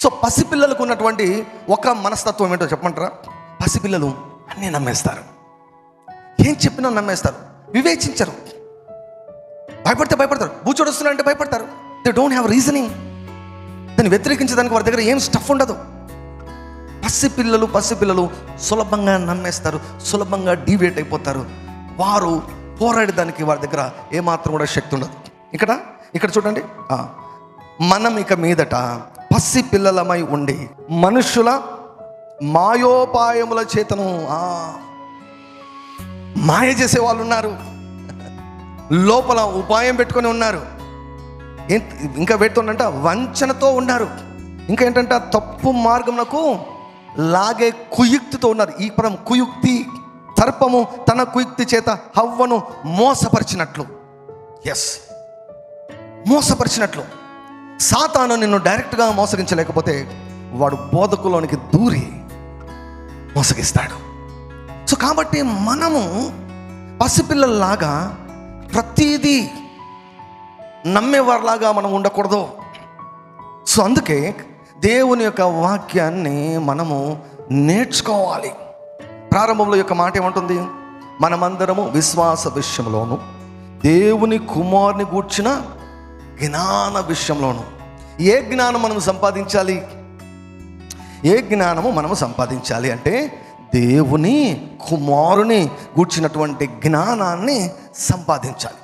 So పసిపిల్లలకు ఉన్నటువంటి ఒక మనస్తత్వం ఏంటో చెప్పమంటారా? పసిపిల్లలు అన్నీ నమ్మేస్తారు, ఏం చెప్పినా నమ్మేస్తారు, వివేచించరు. భయపడతారు, బూచోడు వస్తున్నా అంటే భయపడతారు. They don't have reasoning. దాన్ని వ్యతిరేకించడానికి వారి దగ్గర ఏం స్టఫ్ ఉండదు. పసిపిల్లలు సులభంగా నమ్మేస్తారు, సులభంగా డీవియేట్ అయిపోతారు. వారు పోరాడడానికి వారి దగ్గర ఏమాత్రం కూడా శక్తి ఉండదు. ఇక్కడ చూడండి, మనం ఇక మీదట పసిపిల్లలమై ఉండి మనుషుల మాయోపాయముల చేతను మాయ చేసే వాళ్ళు ఉన్నారు, లోపల ఉపాయం పెట్టుకొని ఉన్నారు. ఇంకా పెడుతుండంట వంచనతో ఉన్నారు, ఇంకా ఏంటంటే తప్పు మార్గమునకు లాగే కుయుక్తితో ఉన్నారు. ఈ పదం కుయుక్తి, సర్పము తన కుయుక్తి చేత హవ్వను మోసపరిచినట్లు. మోసపరిచినట్లు. సాతాను నిన్ను డైరెక్ట్గా మోసగించలేకపోతే వాడు బోధకులోనికి దూరి మోసగిస్తాడు. సో కాబట్టి మనము పసిపిల్లల్లాగా ప్రతీదీ నమ్మేవారిలాగా మనం ఉండకూడదు. సో అందుకే దేవుని యొక్క వాక్యాన్ని మనము నేర్చుకోవాలి. ప్రారంభంలో యొక్క మాట ఏమంటుంది? మనమందరము విశ్వాస విషయంలోను దేవుని కుమారుని గూర్చిన జ్ఞాన విషయంలోను. ఏ జ్ఞానం మనము సంపాదించాలి? ఏ జ్ఞానము మనము సంపాదించాలి అంటే దేవుని కుమారుని గూర్చినటువంటి జ్ఞానాన్ని సంపాదించాలి.